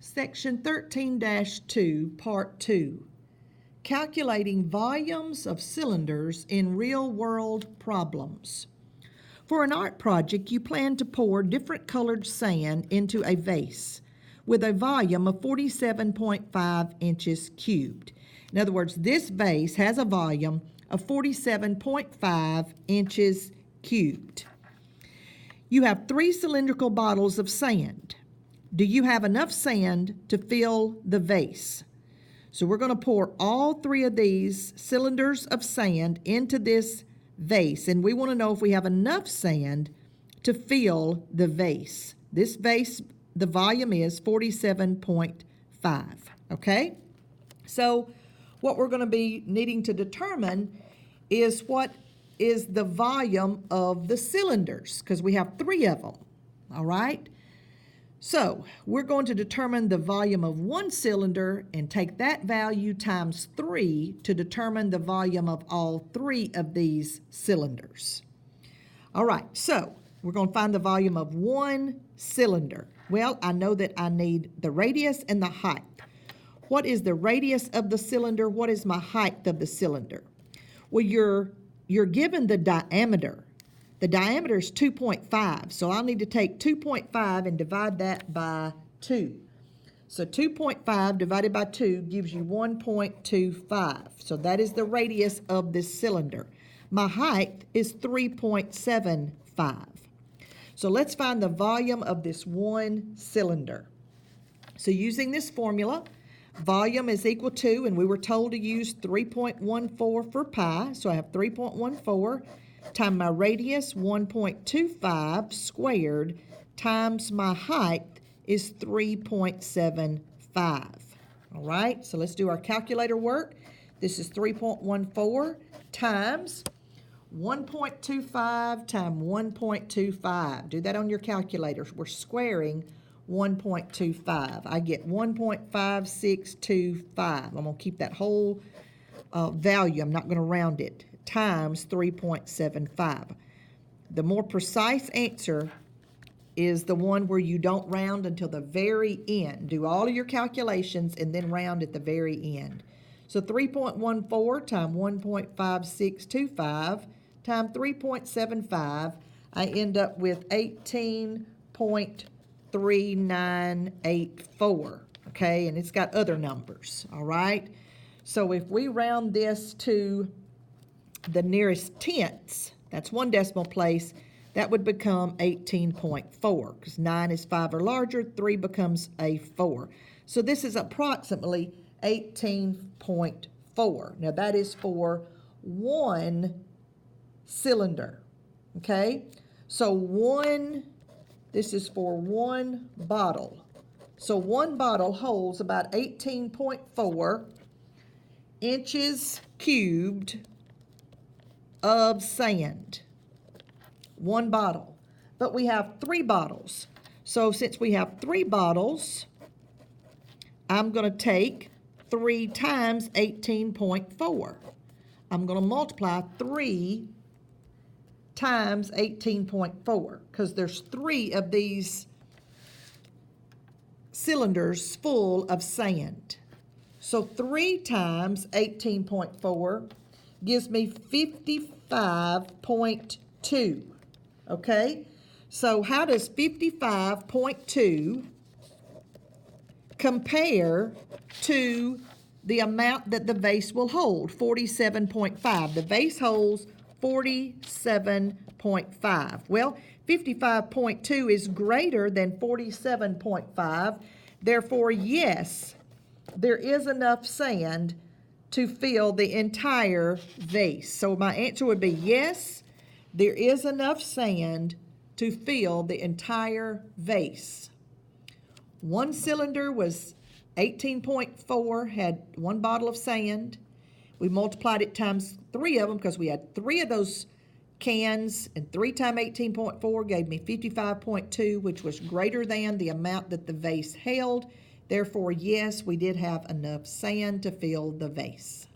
Section 13-2, Part 2, Calculating Volumes of Cylinders in Real-World Problems. For an art project, you plan to pour different colored sand into a vase with a volume of 47.5 inches cubed. In other words, this vase has a volume of 47.5 inches cubed. You have 3 cylindrical bottles of sand. Do you have enough sand to fill the vase? So we're going to pour all 3 of these cylinders of sand into this vase, and we want to know if we have enough sand to fill the vase. This vase, the volume is 47.5, okay? So what we're going to be needing to determine is what is the volume of the cylinders, because we have 3 of them, all right? So we're going to determine the volume of one cylinder and take that value times 3 to determine the volume of all 3 of these cylinders. All right, so we're going to find the volume of one cylinder. Well, I know that I need the radius and the height. What is the radius of the cylinder? What is my height of the cylinder? Well, you're given the diameter. The diameter is 2.5, so I'll need to take 2.5 and divide that by 2. So 2.5 divided by 2 gives you 1.25. So that is the radius of this cylinder. My height is 3.75. So let's find the volume of this one cylinder. So using this formula, volume is equal to, and we were told to use 3.14 for pi, so I have 3.14 times my radius, 1.25 squared, times my height is 3.75. All right, so let's do our calculator work. This is 3.14 times 1.25 times 1.25. Do that on your calculator. We're squaring 1.25. I get 1.5625. I'm going to keep that whole value. I'm not going to round it. Times 3.75. The more precise answer is the one where you don't round until the very end. Do all of your calculations and then round at the very end. So 3.14 times 1.5625 times 3.75, I end up with 18.3984, okay? And it's got other numbers, all right? So if we round this to the nearest tenths, that's 1 decimal place, that would become 18.4, because 9 is 5 or larger, 3 becomes a 4. So this is approximately 18.4. Now that is for one cylinder, okay? So this is for one bottle. So one bottle holds about 18.4 inches cubed of sand. One bottle. But we have 3 bottles. So since we have 3 bottles, I'm going to take 3 times 18.4. I'm going to multiply 3 times 18.4 because there's 3 of these cylinders full of sand. So 3 times 18.4 gives me 55.2, okay? So how does 55.2 compare to the amount that the vase will hold, 47.5? The vase holds 47.5. Well, 55.2 is greater than 47.5. Therefore, yes, there is enough sand to fill the entire vase. So my answer would be yes, there is enough sand to fill the entire vase. One cylinder was 18.4, had 1 bottle of sand. We multiplied it times 3 of them because we had 3 of those cans, and 3 times 18.4 gave me 55.2, which was greater than the amount that the vase held. Therefore, yes, we did have enough sand to fill the vase.